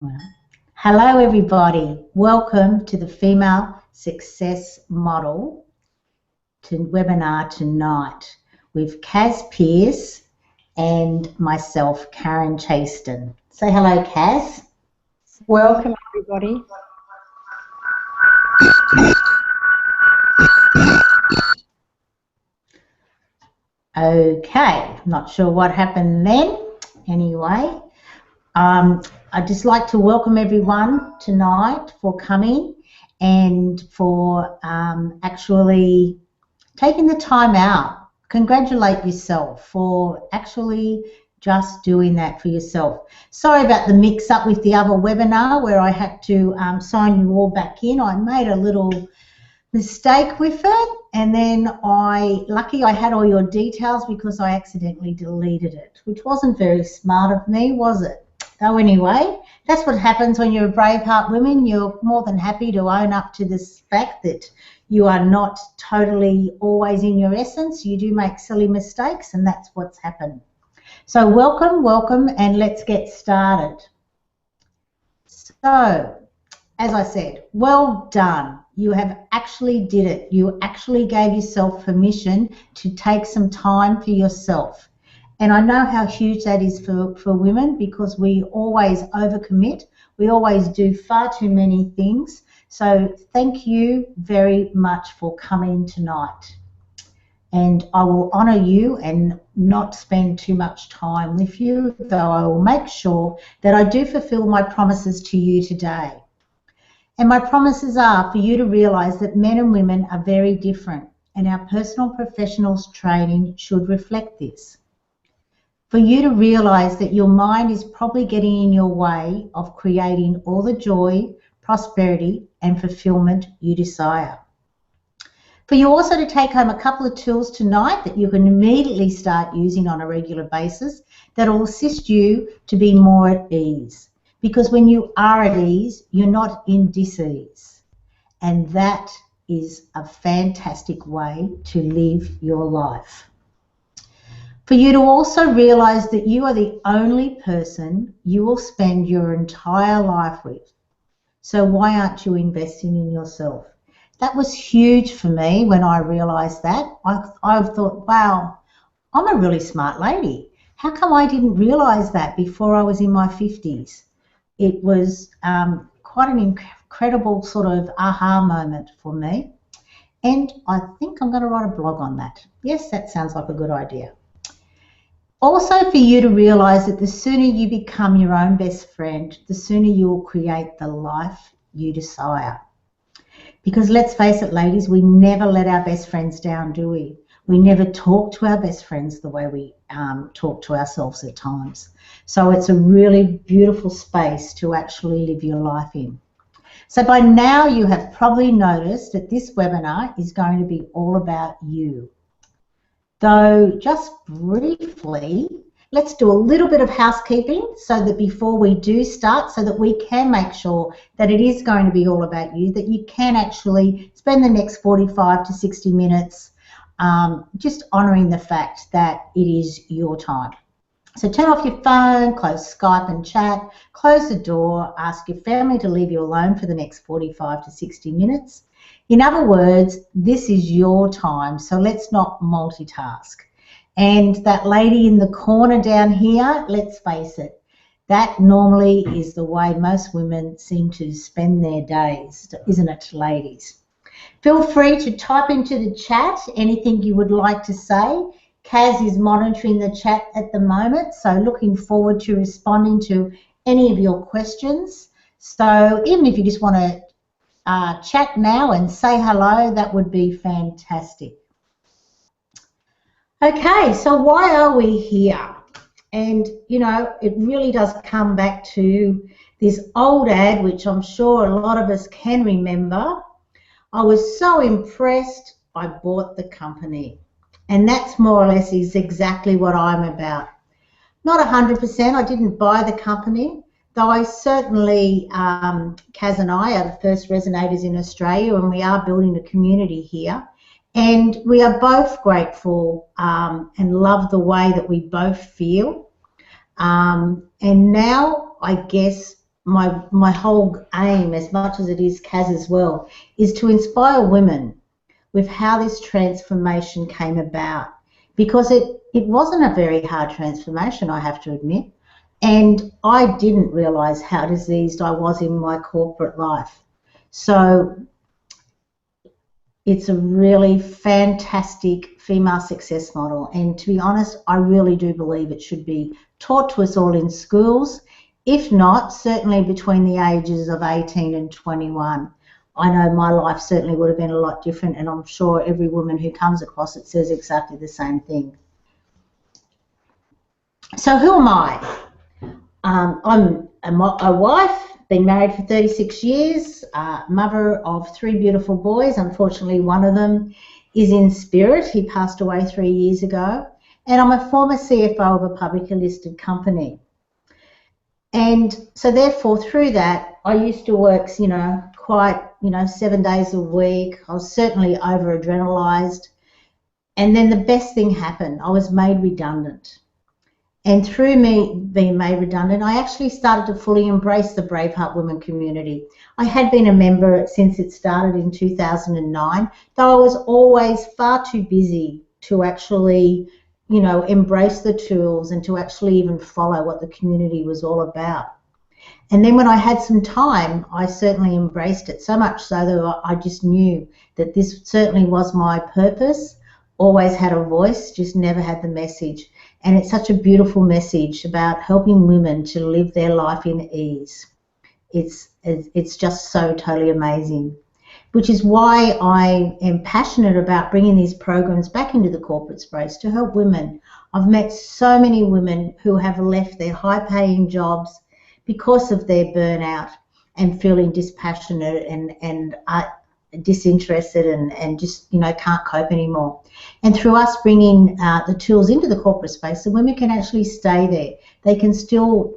Well, hello, everybody. Welcome to the Female Success Model webinar tonight with Kaz Pearce and myself, Karen Chaston. Say hello, Kaz. Welcome, everybody. Okay, not sure what happened then. Anyway, I'd just like to welcome everyone tonight for coming and for actually taking the time out. Congratulate yourself for actually just doing that for yourself. Sorry about the mix-up with the other webinar where I had to sign you all back in. I made a little mistake with it, and then lucky I had all your details because I accidentally deleted it, which wasn't very smart of me, was it? So anyway, that's what happens when you're a Braveheart woman. You're more than happy to own up to this fact that you are not totally always in your essence. You do make silly mistakes, and that's what's happened. So welcome, and let's get started. So, as I said, well done. You have actually did it. You actually gave yourself permission to take some time for yourself. And I know how huge that is for women, because we always overcommit. We always do far too many things. So thank you very much for coming tonight. And I will honour you and not spend too much time with you, though I will make sure that I do fulfil my promises to you today. And my promises are for you to realise that men and women are very different, and our personal professionals training should reflect this. For you to realise that your mind is probably getting in your way of creating all the joy, prosperity and fulfilment you desire. For you also to take home a couple of tools tonight that you can immediately start using on a regular basis that will assist you to be more at ease. Because when you are at ease, you're not in dis-ease. And that is a fantastic way to live your life. For you to also realise that you are the only person you will spend your entire life with. So why aren't you investing in yourself? That was huge for me when I realised that. I thought, wow, I'm a really smart lady. How come I didn't realise that before I was in my 50s? It was quite an incredible sort of aha moment for me. And I think I'm going to write a blog on that. Yes, that sounds like a good idea. Also for you to realise that the sooner you become your own best friend, the sooner you will create the life you desire. Because let's face it, ladies, we never let our best friends down, do we? We never talk to our best friends the way we talk to ourselves at times. So it's a really beautiful space to actually live your life in. So by now you have probably noticed that this webinar is going to be all about you. Though just briefly, let's do a little bit of housekeeping so that before we do start, so that we can make sure that it is going to be all about you, that you can actually spend the next 45 to 60 minutes just honouring the fact that it is your time. So turn off your phone, close Skype and chat, close the door, ask your family to leave you alone for the next 45 to 60 minutes. In other words, this is your time, so let's not multitask. And that lady in the corner down here, let's face it, that normally is the way most women seem to spend their days, isn't it, ladies? Feel free to type into the chat anything you would like to say. Kaz is monitoring the chat at the moment, so looking forward to responding to any of your questions. So even if you just want to chat now and say hello, that would be fantastic. Okay, so why are we here? And, you know, it really does come back to this old ad, which I'm sure a lot of us can remember. I was so impressed, I bought the company. And that's more or less is exactly what I'm about. Not 100%, I didn't buy the company, though I certainly, Kaz and I are the first resonators in Australia, and we are building a community here. And we are both grateful and love the way that we both feel. And now I guess my whole aim, as much as it is Kaz as well, is to inspire women with how this transformation came about, because it wasn't a very hard transformation, I have to admit, and I didn't realise how diseased I was in my corporate life. So it's a really fantastic female success model, and to be honest, I really do believe it should be taught to us all in schools. If not, certainly between the ages of 18 and 21. I know my life certainly would have been a lot different, and I'm sure every woman who comes across it says exactly the same thing. So who am I? I'm a wife, been married for 36 years, mother of 3 beautiful boys. Unfortunately, one of them is in spirit. He passed away 3 years ago. And I'm a former CFO of a publicly listed company. And so therefore, through that, I used to work, quite, 7 days a week. I was certainly over-adrenalised. And then the best thing happened. I was made redundant. And through me being made redundant, I actually started to fully embrace the Braveheart Women community. I had been a member since it started in 2009, though I was always far too busy to actually, embrace the tools and to actually even follow what the community was all about. And then when I had some time, I certainly embraced it, so much so that I just knew that this certainly was my purpose. Always had a voice, just never had the message. And it's such a beautiful message about helping women to live their life in ease. It's just so totally amazing, which is why I am passionate about bringing these programs back into the corporate space to help women. I've met so many women who have left their high-paying jobs because of their burnout and feeling dispassionate and disinterested and just can't cope anymore. And through us bringing the tools into the corporate space, the women can actually stay there. They can still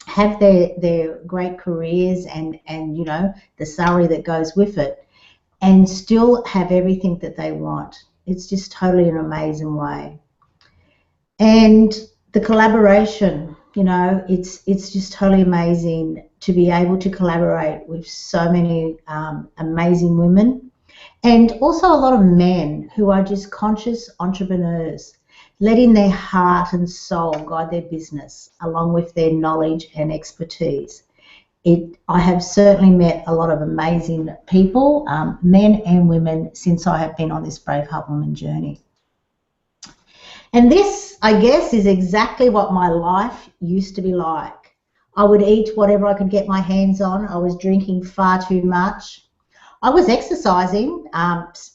have their great careers and the salary that goes with it, and still have everything that they want. It's just totally an amazing way. And the collaboration, it's just totally amazing to be able to collaborate with so many amazing women, and also a lot of men who are just conscious entrepreneurs, letting their heart and soul guide their business along with their knowledge and expertise. I have certainly met a lot of amazing people, men and women, since I have been on this Braveheart Woman journey. And this, I guess, is exactly what my life used to be like. I would eat whatever I could get my hands on. I was drinking far too much. I was exercising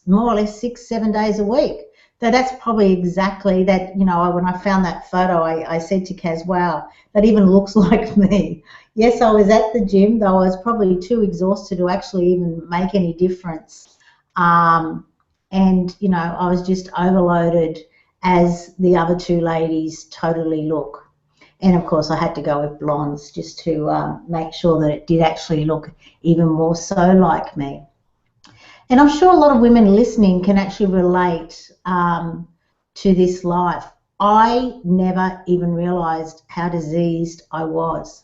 more or less 6-7 days a week. So that's probably exactly that, when I found that photo, I said to Kaz, wow, that even looks like me. Yes, I was at the gym, though I was probably too exhausted to actually even make any difference. And, I was just overloaded, as the other 2 ladies totally look. And of course I had to go with blondes just to make sure that it did actually look even more so like me. And I'm sure a lot of women listening can actually relate to this life. I never even realised how diseased I was.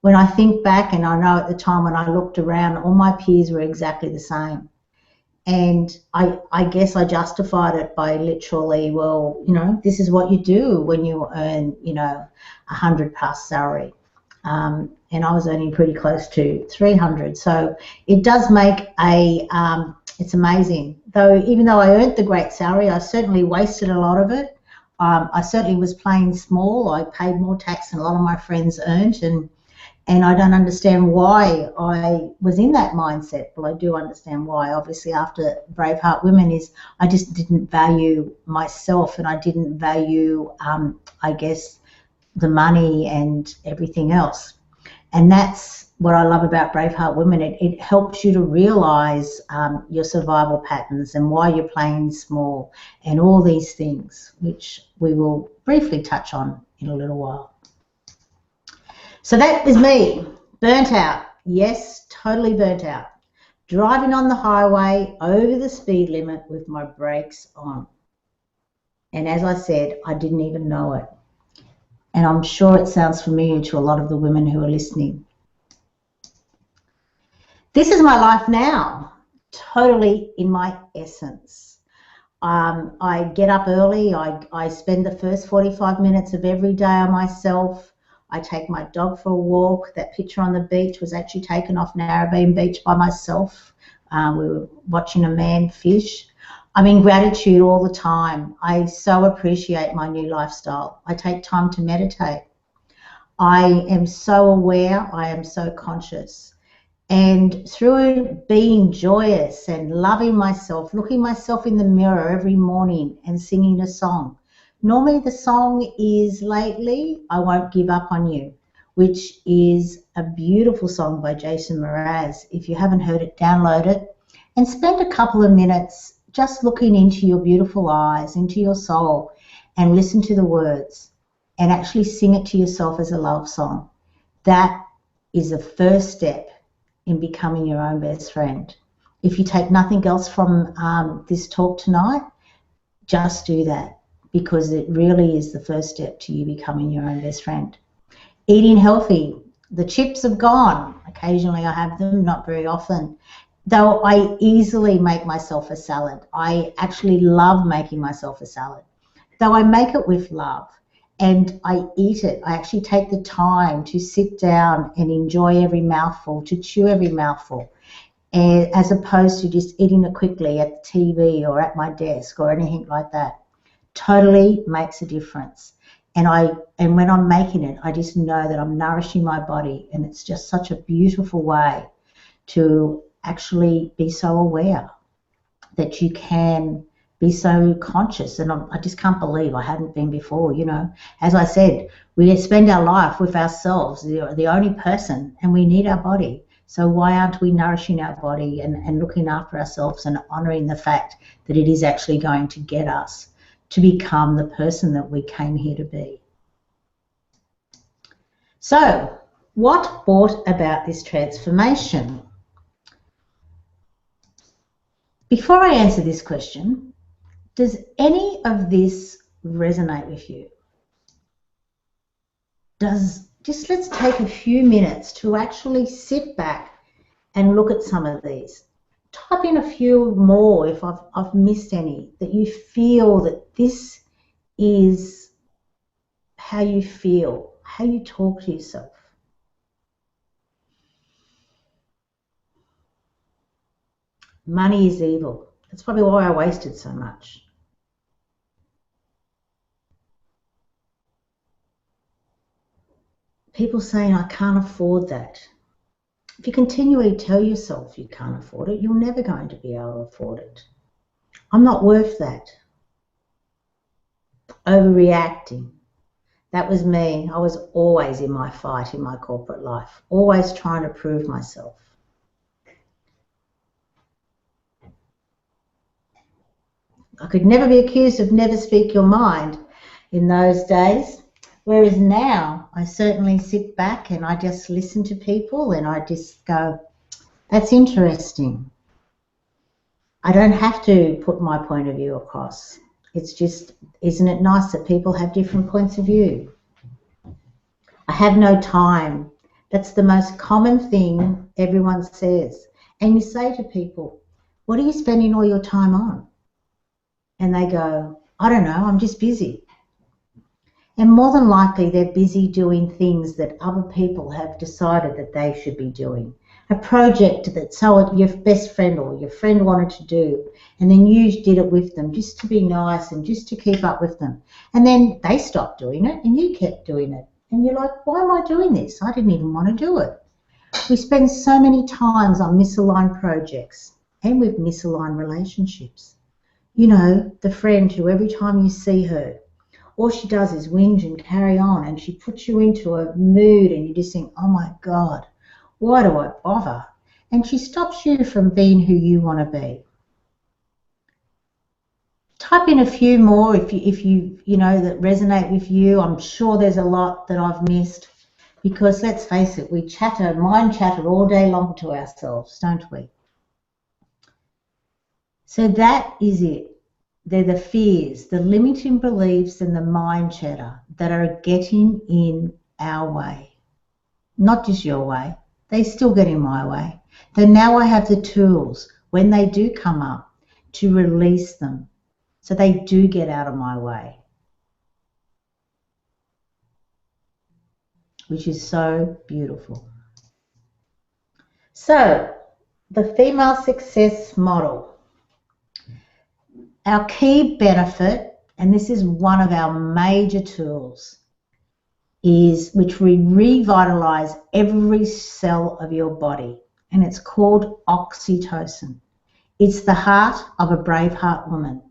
When I think back, and I know at the time when I looked around, all my peers were exactly the same. And I guess I justified it by literally, well, this is what you do when you earn, 100 plus salary. And I was earning pretty close to 300. So it does make it's amazing. Even though I earned the great salary, I certainly wasted a lot of it. I certainly was playing small. I paid more tax than a lot of my friends earned, and I don't understand why I was in that mindset. Well, I do understand why. Obviously, after Braveheart Women, I just didn't value myself, and I didn't value, I guess, the money and everything else. And that's what I love about Braveheart Women. It helps you to realise your survival patterns and why you're playing small and all these things, which we will briefly touch on in a little while. So that is me, burnt out. Yes, totally burnt out. Driving on the highway over the speed limit with my brakes on. And as I said, I didn't even know it. And I'm sure it sounds familiar to a lot of the women who are listening. This is my life now, totally in my essence. I get up early. I spend the first 45 minutes of every day on myself. I take my dog for a walk. That picture on the beach was actually taken off Narrabeen Beach by myself. We were watching a man fish. I'm in gratitude all the time. I so appreciate my new lifestyle. I take time to meditate. I am so aware. I am so conscious. And through being joyous and loving myself, looking myself in the mirror every morning and singing a song. Normally the song is Lately, I Won't Give Up on You, which is a beautiful song by Jason Mraz. If you haven't heard it, download it and spend a couple of minutes just looking into your beautiful eyes, into your soul, and listen to the words and actually sing it to yourself as a love song. That is the first step in becoming your own best friend. If you take nothing else from this talk tonight, just do that, because it really is the first step to you becoming your own best friend. Eating healthy. The chips have gone. Occasionally I have them, not very often. Though I easily make myself a salad. I actually love making myself a salad. Though I make it with love and I eat it, I actually take the time to sit down and enjoy every mouthful, to chew every mouthful, as opposed to just eating it quickly at the TV or at my desk or anything like that. Totally makes a difference. And when I'm making it, I just know that I'm nourishing my body, and it's just such a beautiful way to actually be so aware that you can be so conscious. And I just can't believe I hadn't been before, you know. As I said, we spend our life with ourselves, the only person, and we need our body. So why aren't we nourishing our body and looking after ourselves and honouring the fact that it is actually going to get us to become the person that we came here to be? So what brought about this transformation? Before I answer this question, does any of this resonate with you? Just let's take a few minutes to actually sit back and look at some of these. Type in a few more if I've missed any, that you feel that this is how you feel, how you talk to yourself. Money is evil. That's probably why I wasted so much. People saying, I can't afford that. If you continually tell yourself you can't afford it, you're never going to be able to afford it. I'm not worth that. Overreacting. That was me. I was always in my fight in my corporate life, always trying to prove myself. I could never be accused of never speak your mind in those days. Whereas now, I certainly sit back and I just listen to people and I just go, that's interesting. I don't have to put my point of view across. It's just, isn't it nice that people have different points of view? I have no time. That's the most common thing everyone says. And you say to people, what are you spending all your time on? And they go, I don't know, I'm just busy. And more than likely they're busy doing things that other people have decided that they should be doing. A project that your best friend or your friend wanted to do, and then you did it with them just to be nice and just to keep up with them. And then they stopped doing it and you kept doing it. And you're like, why am I doing this? I didn't even want to do it. We spend so many times on misaligned projects and with misaligned relationships. You know, the friend who every time you see her, all she does is whinge and carry on, and she puts you into a mood and you just think, oh my God, why do I bother? And she stops you from being who you want to be. Type in a few more if you know that resonate with you. I'm sure there's a lot that I've missed, because let's face it, we mind chatter all day long to ourselves, don't we? So that is it. They're the fears, the limiting beliefs and the mind chatter that are getting in our way. Not just your way, They still get in my way. Then now I have the tools, when they do come up, to release them so they do get out of my way, which is so beautiful. So, the female success model. Our key benefit, and this is one of our major tools, is which we revitalize every cell of your body, and it's called oxytocin. It's the heart of a Braveheart woman.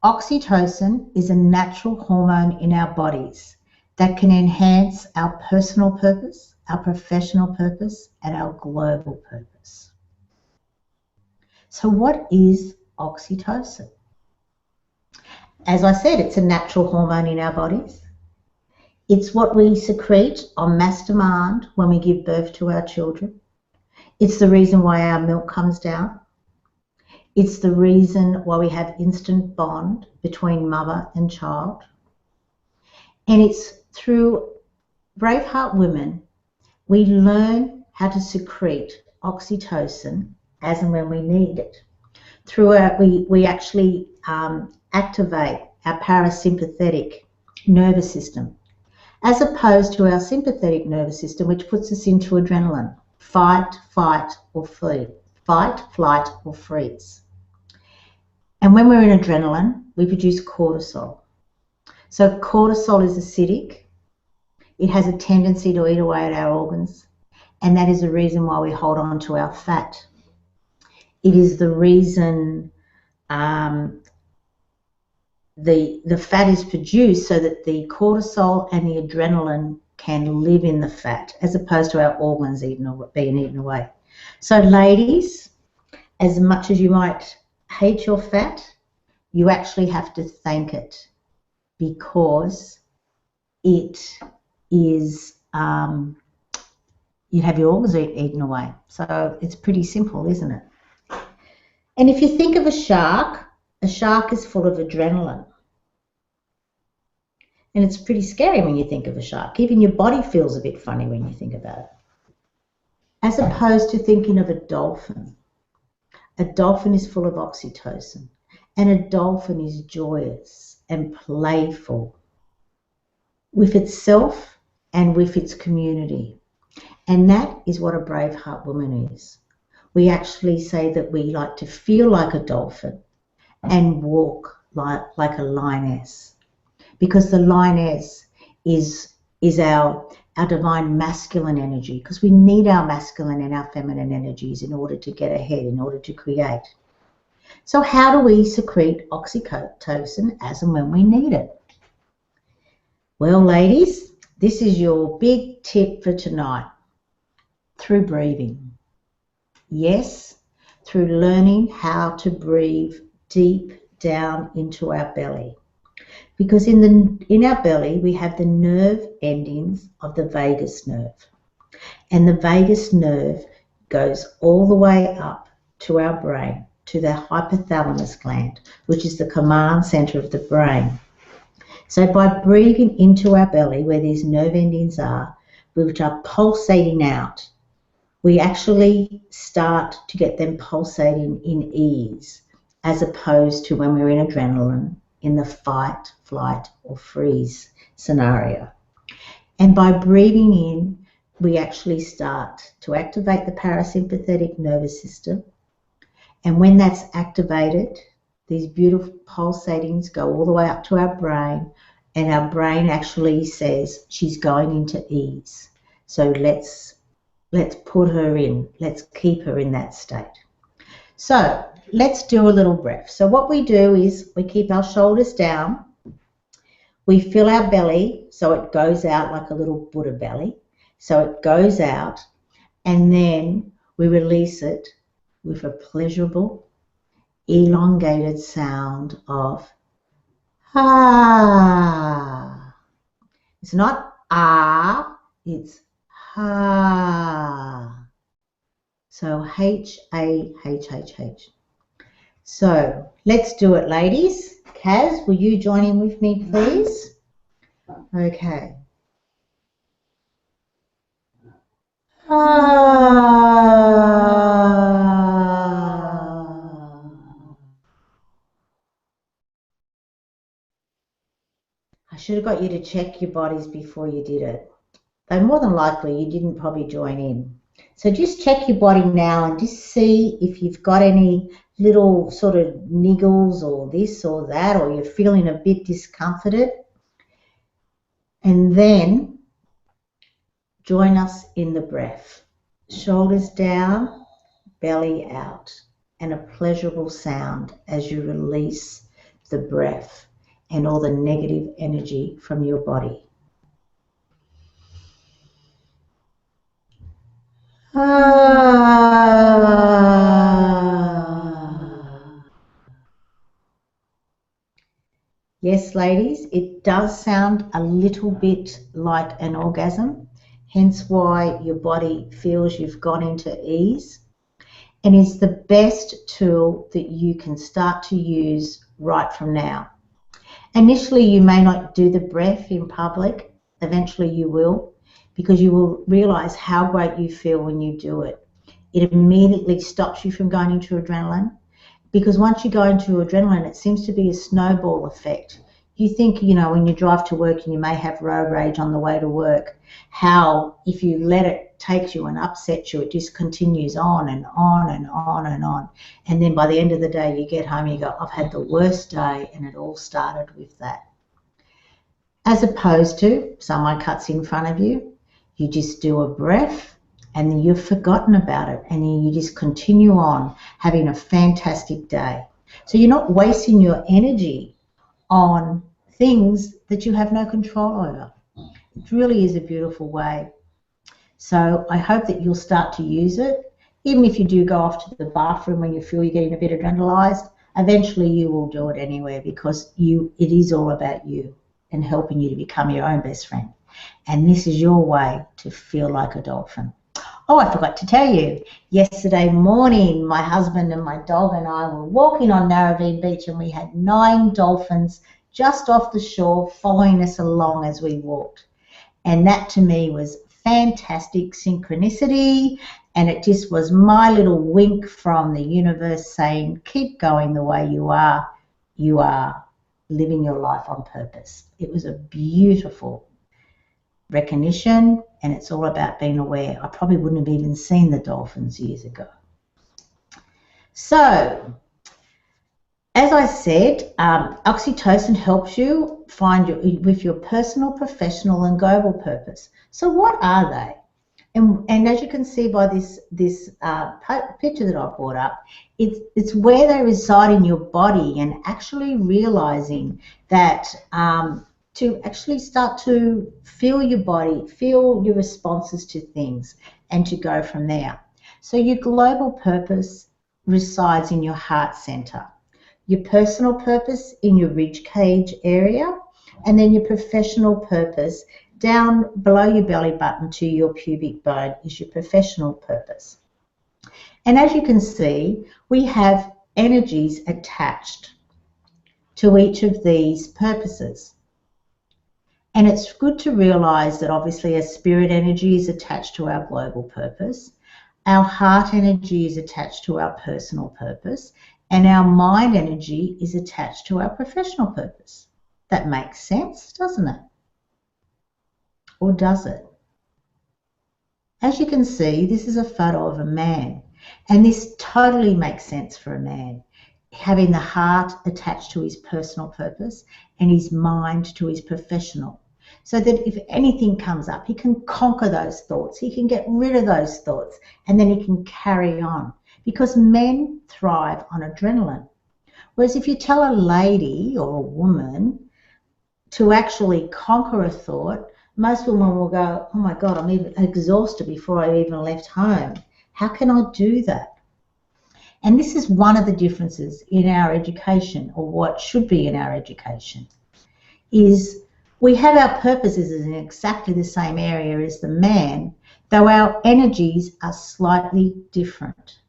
Oxytocin is a natural hormone in our bodies that can enhance our personal purpose, our professional purpose, and our global purpose. So what is oxytocin? As I said, it's a natural hormone in our bodies. It's what we secrete on mass demand when we give birth to our children. It's the reason why our milk comes down. It's the reason why we have instant bond between mother and child. And it's through Braveheart women, we learn how to secrete oxytocin as and when we need it. We actually activate our parasympathetic nervous system, as opposed to our sympathetic nervous system, which puts us into adrenaline, fight, flight, or freeze. And when we're in adrenaline, we produce cortisol. So cortisol is acidic. It has a tendency to eat away at our organs, and that is the reason why we hold on to our fat. It is the reason the fat is produced so that the cortisol and the adrenaline can live in the fat, as opposed to our organs being eaten away. So ladies, as much as you might hate your fat, you actually have to thank it, because it is, you have your organs eaten away. So it's pretty simple, isn't it? And if you think of a shark is full of adrenaline. And it's pretty scary when you think of a shark. Even your body feels a bit funny when you think about it. As opposed to thinking of a dolphin. A dolphin is full of oxytocin. And a dolphin is joyous and playful with itself and with its community. And that is what a Braveheart woman is. We actually say that we like to feel like a dolphin and walk like a lioness, because the lioness is our divine masculine energy, because we need our masculine and our feminine energies in order to get ahead, in order to create. So how do we secrete oxytocin as and when we need it? Well, ladies, this is your big tip for tonight. Through breathing. Yes, through learning how to breathe deep down into our belly. Because in our belly, we have the nerve endings of the vagus nerve. And the vagus nerve goes all the way up to our brain, to the hypothalamus gland, which is the command center of the brain. So by breathing into our belly, where these nerve endings are, which are pulsating out, we actually start to get them pulsating in ease, as opposed to when we're in adrenaline, in the fight, flight, or freeze scenario. And by breathing in, we actually start to activate the parasympathetic nervous system. And when that's activated, these beautiful pulsatings go all the way up to our brain, and our brain actually says she's going into ease. So let's put her in, let's keep her in that state. So let's do a little breath. So what we do is we keep our shoulders down, we fill our belly so it goes out like a little Buddha belly. So it goes out, and then we release it with a pleasurable, elongated sound of ah. It's not ah, it's ha. So H-A-H-H-H. So let's do it, ladies. Kaz, will you join in with me, please? Okay. I should have got you to check your bodies before you did it. Though more than likely you didn't probably join in. So just check your body now and just see if you've got any little sort of niggles or this or that, or you're feeling a bit discomforted. And then join us in the breath. Shoulders down, belly out, and a pleasurable sound as you release the breath and all the negative energy from your body. Yes, ladies, it does sound a little bit like an orgasm, hence why your body feels you've gone into ease, and is the best tool that you can start to use right from now. Initially, you may not do the breath in public. Eventually you will, because you will realize how great you feel when you do it. It immediately stops you from going into adrenaline, because once you go into adrenaline, it seems to be a snowball effect. You think, you know, when you drive to work and you may have road rage on the way to work, how if you let it take you and upset you, it just continues on and on and on and on. And then by the end of the day, you get home and you go, I've had the worst day, and it all started with that. As opposed to someone cuts in front of you, you just do a breath, and then you've forgotten about it, and then you just continue on having a fantastic day. So you're not wasting your energy on things that you have no control over. It really is a beautiful way. So I hope that you'll start to use it. Even if you do go off to the bathroom when you feel you're getting a bit adrenalized, eventually you will do it anywhere, because it is all about you and helping you to become your own best friend. And this is your way to feel like a dolphin. Oh, I forgot to tell you, yesterday morning my husband and my dog and I were walking on Narrabeen Beach, and we had 9 dolphins just off the shore following us along as we walked. And that to me was fantastic synchronicity, and it just was my little wink from the universe saying, keep going the way you are. You are living your life on purpose. It was a beautiful recognition, and it's all about being aware. I probably wouldn't have even seen the dolphins years ago. So, as I said, oxytocin helps you find with your personal, professional, and global purpose. So what are they? And as you can see by this picture that I brought up, it's where they reside in your body, and actually realizing that to actually start to feel your body, feel your responses to things, and to go from there. So your global purpose resides in your heart center, your personal purpose in your rib cage area, and then your professional purpose down below your belly button to your pubic bone is your professional purpose. And as you can see, we have energies attached to each of these purposes. And it's good to realize that obviously our spirit energy is attached to our global purpose, our heart energy is attached to our personal purpose, and our mind energy is attached to our professional purpose. That makes sense, doesn't it? Or does it? As you can see, this is a photo of a man, and this totally makes sense for a man, having the heart attached to his personal purpose and his mind to his professional, so that if anything comes up, he can conquer those thoughts, he can get rid of those thoughts, and then he can carry on, because men thrive on adrenaline. Whereas if you tell a lady or a woman to actually conquer a thought, most women will go, oh my God, I'm even exhausted before I even left home. How can I do that? And this is one of the differences in our education, or what should be in our education, is we have our purposes in exactly the same area as the man, though our energies are slightly different.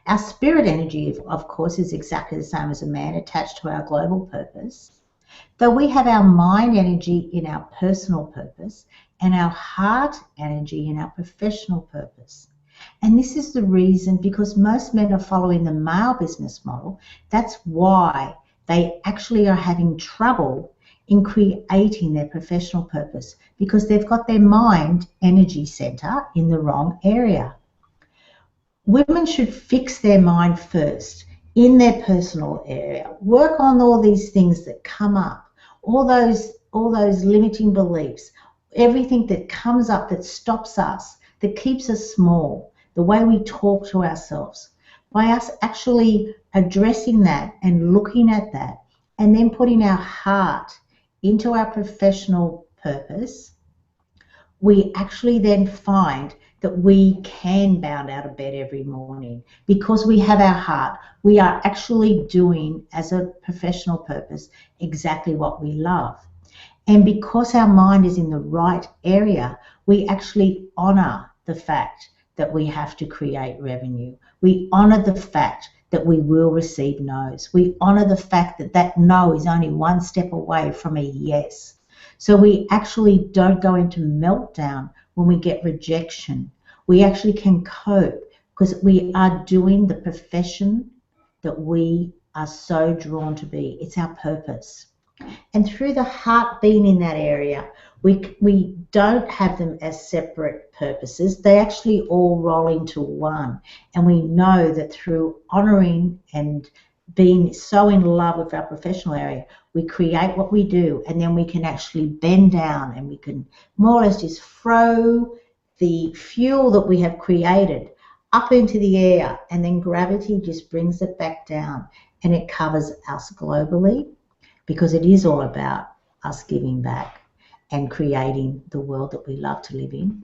Our spirit energy, of course, is exactly the same as a man, attached to our global purpose, though we have our mind energy in our personal purpose, and our heart energy in our professional purpose. And this is the reason, because most men are following the male business model. That's why they actually are having trouble in creating their professional purpose, because they've got their mind energy center in the wrong area. Women should fix their mind first in their personal area. Work on all these things that come up, all those limiting beliefs, everything that comes up that stops us, that keeps us small, the way we talk to ourselves. By us actually addressing that and looking at that, and then putting our heart into our professional purpose, we actually then find that we can bound out of bed every morning because we have our heart. We are actually doing, as a professional purpose, exactly what we love. And because our mind is in the right area, we actually honor the fact that we have to create revenue. We honor the fact that we will receive no's. We honor the fact that that no is only one step away from a yes. So we actually don't go into meltdown when we get rejection. We actually can cope because we are doing the profession that we are so drawn to be. It's our purpose. And through the heart being in that area, we don't have them as separate purposes. They actually all roll into one. And we know that through honoring and being so in love with our professional area, we create what we do, and then we can actually bend down and we can more or less just throw the fuel that we have created up into the air, and then gravity just brings it back down, and it covers us globally, because it is all about us giving back and creating the world that we love to live in.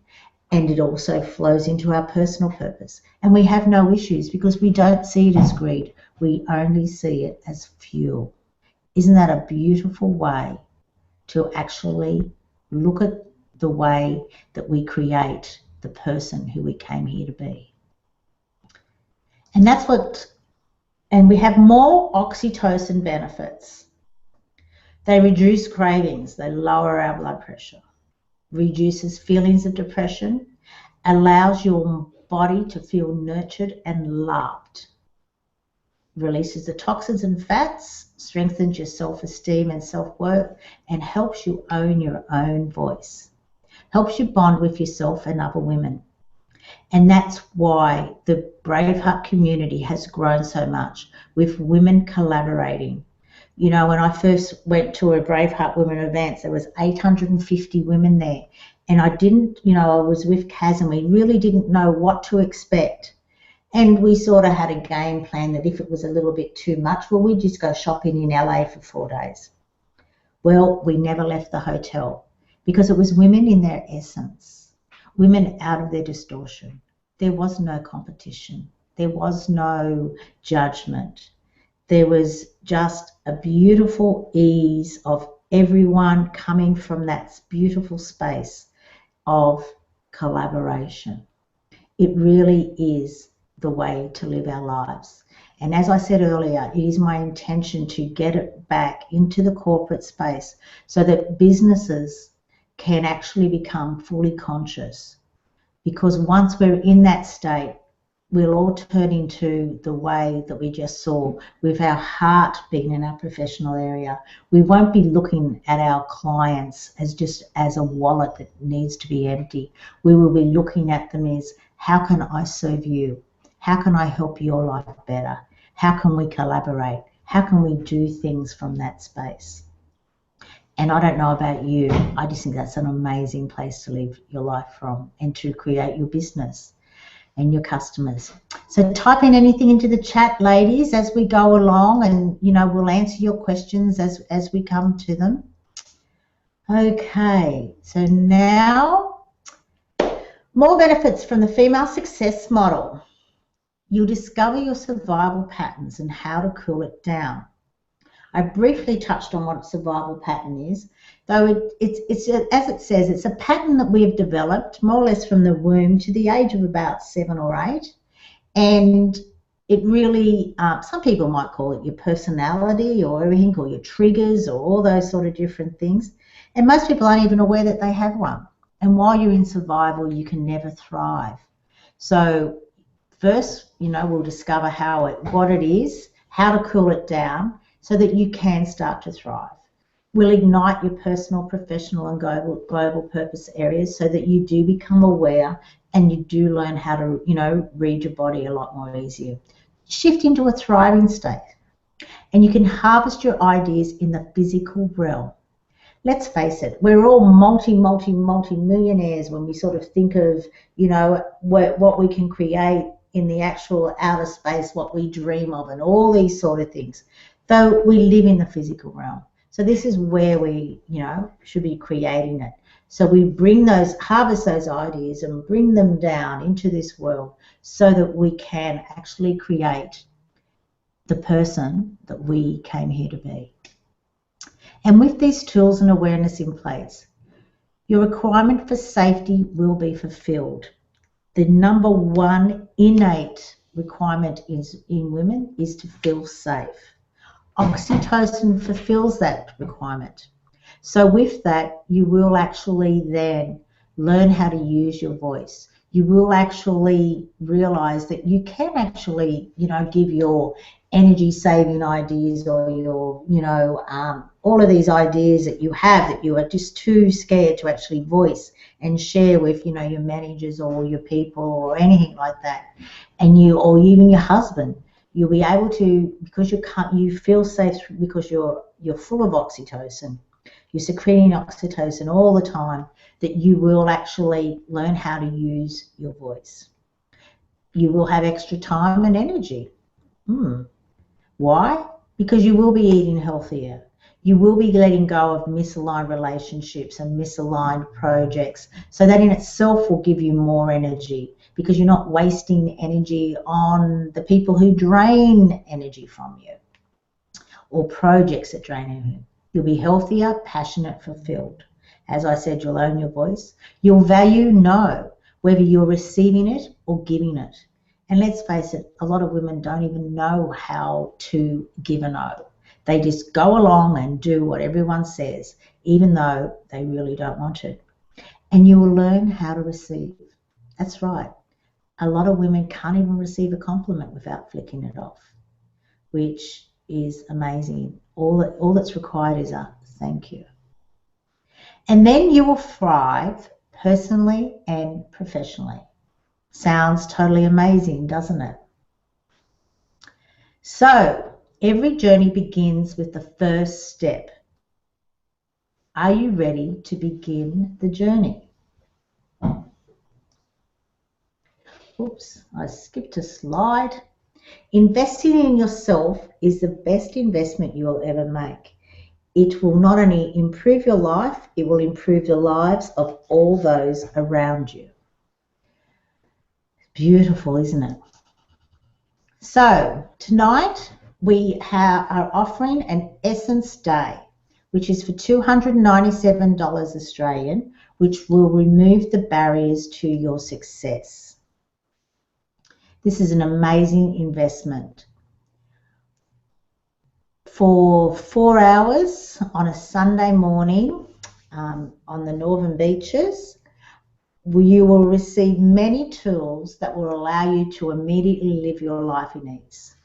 And it also flows into our personal purpose. And we have no issues because we don't see it as greed. We only see it as fuel. Isn't that a beautiful way to actually look at the way that we create the person who we came here to be? And that's what, and we have more oxytocin benefits. They reduce cravings, they lower our blood pressure, reduces feelings of depression, allows your body to feel nurtured and loved, releases the toxins and fats, strengthens your self-esteem and self-worth, and helps you own your own voice, helps you bond with yourself and other women. And that's why the Braveheart community has grown so much, with women collaborating. You know, when I first went to a Braveheart Women event, there was 850 women there. And I didn't, you know, I was with Kaz and we really didn't know what to expect. And we sort of had a game plan that if it was a little bit too much, well, we'd just go shopping in LA for 4 days. Well, we never left the hotel because it was women in their essence, women out of their distortion. There was no competition. There was no judgment. There was just a beautiful ease of everyone coming from that beautiful space of collaboration. It really is the way to live our lives. And as I said earlier, it is my intention to get it back into the corporate space so that businesses can actually become fully conscious. Because once we're in that state, we'll all turn into the way that we just saw, with our heart being in our professional area. We won't be looking at our clients as just as a wallet that needs to be empty. We will be looking at them as, how can I serve you? How can I help your life better? How can we collaborate? How can we do things from that space? And I don't know about you, I just think that's an amazing place to live your life from and to create your business and your customers. So type in anything into the chat, ladies, as we go along, and you know, we'll answer your questions as we come to them. Okay, so now more benefits from the female success model. You'll discover your survival patterns and how to cool it down. I briefly touched on what a survival pattern is, though it's as it says, it's a pattern that we have developed more or less from the womb to the age of about 7 or 8. And it really, some people might call it your personality or everything, or your triggers or all those sort of different things. And most people aren't even aware that they have one. And while you're in survival, you can never thrive. So first, we'll discover what it is, how to cool it down so that you can start to thrive. We'll ignite your personal, professional, and global purpose areas so that you do become aware and you do learn how to, read your body a lot more easier. Shift into a thriving state. And you can harvest your ideas in the physical realm. Let's face it, we're all multi-millionaires when we sort of think of, what we can create in the actual outer space, what we dream of, and all these sort of things. Though we live in the physical realm. So this is where we, should be creating it. So we harvest those ideas and bring them down into this world so that we can actually create the person that we came here to be. And with these tools and awareness in place, your requirement for safety will be fulfilled. The number one innate requirement in women is to feel safe. Oxytocin fulfills that requirement. So with that, you will actually then learn how to use your voice. You will actually realize that you can actually, give your energy saving ideas or your, all of these ideas that you have that you are just too scared to actually voice and share with, your managers or your people or anything like that. Or even your husband. You'll be able to, because you feel safe because you're full of oxytocin. You're secreting oxytocin all the time, that you will actually learn how to use your voice. You will have extra time and energy. Why? Because you will be eating healthier. You will be letting go of misaligned relationships and misaligned projects. So that in itself will give you more energy because you're not wasting energy on the people who drain energy from you or projects that drain energy. You'll be healthier, passionate, fulfilled. As I said, you'll own your voice. You'll value no, whether you're receiving it or giving it. And let's face it, a lot of women don't even know how to give a no. They just go along and do what everyone says, even though they really don't want to. And you will learn how to receive. That's right. A lot of women can't even receive a compliment without flicking it off, which is amazing. All that's required is a thank you. And then you will thrive personally and professionally. Sounds totally amazing, doesn't it? So, every journey begins with the first step. Are you ready to begin the journey? Oops, I skipped a slide. Investing in yourself is the best investment you will ever make. It will not only improve your life, it will improve the lives of all those around you. Beautiful, isn't it? So, tonight we are offering an Essence Day, which is for $297 Australian, which will remove the barriers to your success. This is an amazing investment. For 4 hours on a Sunday morning on the Northern Beaches, you will receive many tools that will allow you to immediately live your life in ease.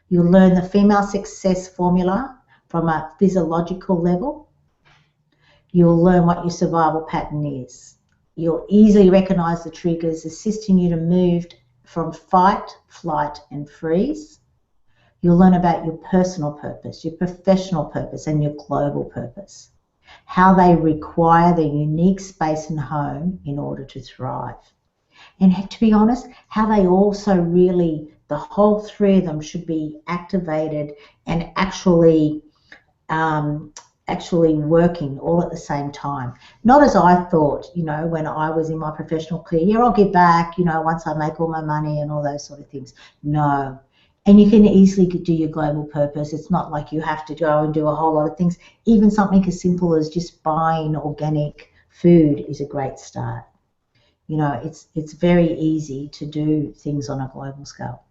You'll learn the female success formula from a physiological level. You'll learn what your survival pattern is. You'll easily recognize the triggers, assisting you to move from fight, flight, and freeze. You'll learn about your personal purpose, your professional purpose, and your global purpose. How they require their unique space and home in order to thrive. And to be honest, how they also really, the whole three of them should be activated and actually working all at the same time. Not as I thought, when I was in my professional career, I'll get back, once I make all my money and all those sort of things. No. And you can easily do your global purpose. It's not like you have to go and do a whole lot of things. Even something as simple as just buying organic food is a great start. It's very easy to do things on a global scale.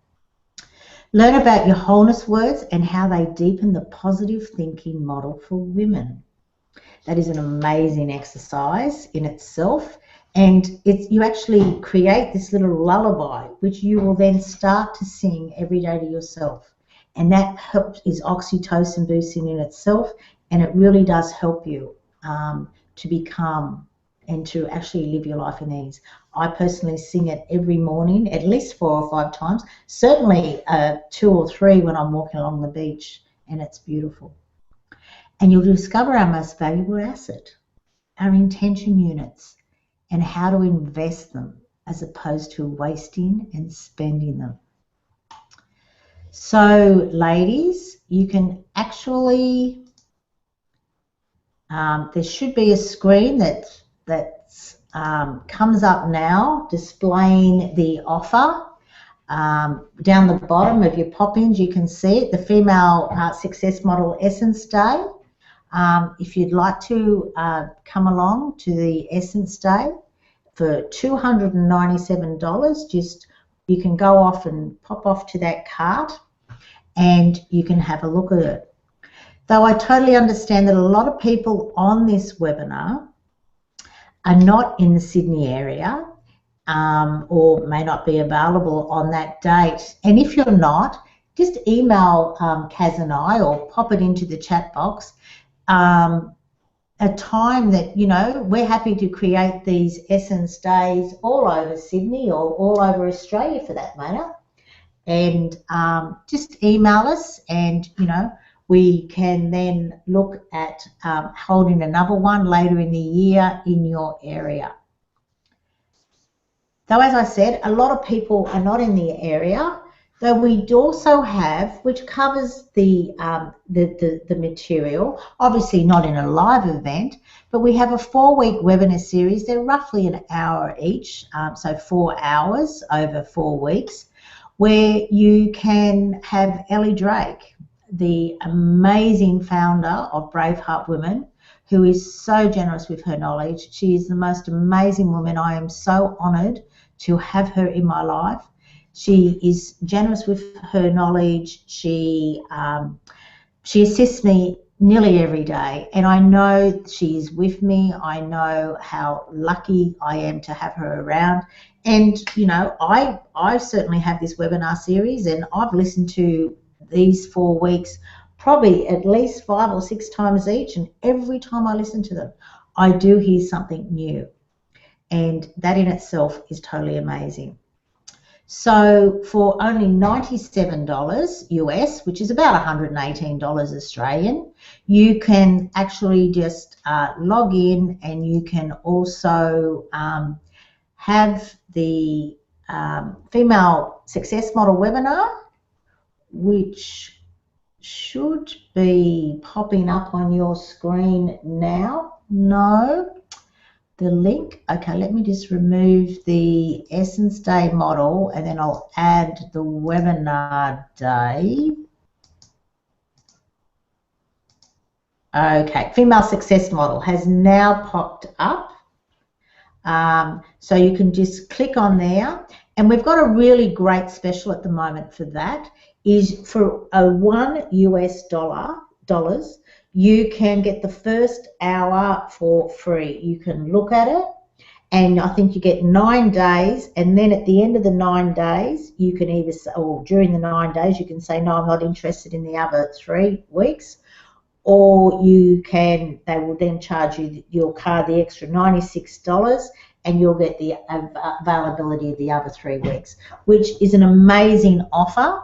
Learn about your wholeness words and how they deepen the positive thinking model for women. That is an amazing exercise in itself. And you actually create this little lullaby, which you will then start to sing every day to yourself. And that is oxytocin boosting in itself, and it really does help you to become and to actually live your life in ease. I personally sing it every morning, at least 4 or 5 times, certainly 2 or 3 when I'm walking along the beach, and it's beautiful. And you'll discover our most valuable asset, our intention units, and how to invest them as opposed to wasting and spending them. So, ladies, you can actually, there should be a screen that comes up now displaying the offer. Down the bottom of your pop-ins, you can see it, the Female Success Model Essence Day. If you'd like to come along to the Essence Day for $297, you can go off and pop off to that cart and you can have a look at it. Though I totally understand that a lot of people on this webinar are not in the Sydney area or may not be available on that date. And if you're not, just email Kaz and I or pop it into the chat box. A time that, you know, we're happy to create these Essence Days all over Sydney or all over Australia for that matter. And just email us and, you know, we can then look at holding another one later in the year in your area. Though, as I said, a lot of people are not in the area, though we also have, which covers the material, obviously not in a live event, but we have a 4-week webinar series. They're roughly an hour each, so 4 hours over 4 weeks, where you can have Ellie Drake, the amazing founder of Braveheart Women, who is so generous with her knowledge. She is the most amazing woman. I am so honoured to have her in my life. She is generous with her knowledge. She assists me nearly every day, and I know she is with me. I know how lucky I am to have her around. And, you know, I certainly have this webinar series, and I've listened to these 4 weeks probably at least 5 or 6 times each, and every time I listen to them, I do hear something new. And that in itself is totally amazing. So for only $97 US, which is about $118 Australian, you can actually just log in, and you can also have the Female Success Model webinar, which should be popping up on your screen now. No. The link, okay, let me just remove the Essence Day model and then I'll add the webinar day. Okay, Female Success Model has now popped up. So you can just click on there, and we've got a really great special at the moment for that. Is for a $1 US, you can get the first hour for free. You can look at it, and I think you get 9 days, and then at the end of the 9 days, you can either, or during the 9 days, you can say, no, I'm not interested in the other 3 weeks, or you can, they will then charge you your card the extra $96, and you'll get the availability of the other 3 weeks, which is an amazing offer.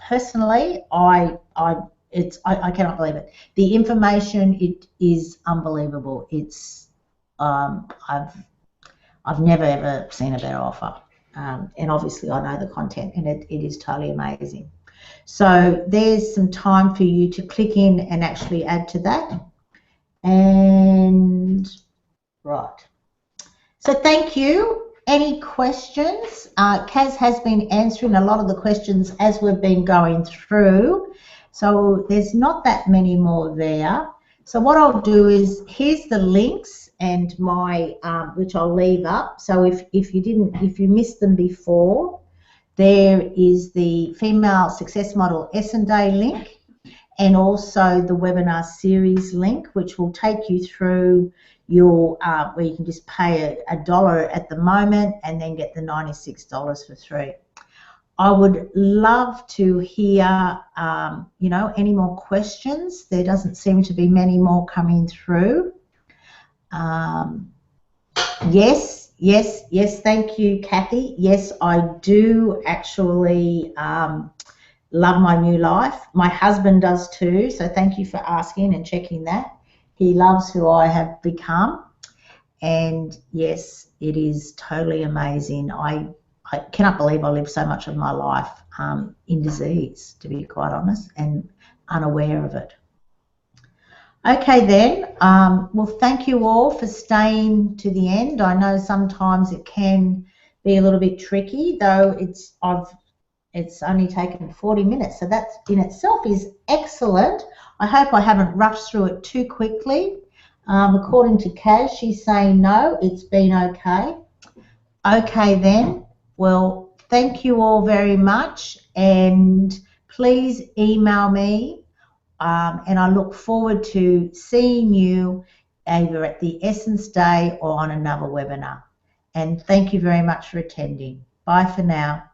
Personally, I cannot believe it. The information, it is unbelievable. It's I've never ever seen a better offer, and obviously I know the content, and it is totally amazing. So there's some time for you to click in and actually add to that. And right. So thank you. Any questions? Kaz has been answering a lot of the questions as we've been going through. So there's not that many more there. So what I'll do is, here's the links and my, which I'll leave up. So if you missed them before, there is the Female Success Model Essence Day link, and also the webinar series link, which will take you through your where you can just pay $1 at the moment and then get the $96 for 3. I would love to hear, you know, any more questions. There doesn't seem to be many more coming through. Yes, yes, yes. Thank you, Kathy. Yes, I do actually love my new life. My husband does too, so thank you for asking and checking that. He loves who I have become, and yes, it is totally amazing. I cannot believe I lived so much of my life in disease, to be quite honest, and unaware of it. Okay then, well, thank you all for staying to the end. I know sometimes it can be a little bit tricky, though it's only taken 40 minutes, so that in itself is excellent. I hope I haven't rushed through it too quickly. According to Kaz, she's saying no, it's been okay. Okay then, well, thank you all very much, and please email me, and I look forward to seeing you either at the Essence Day or on another webinar. And thank you very much for attending. Bye for now.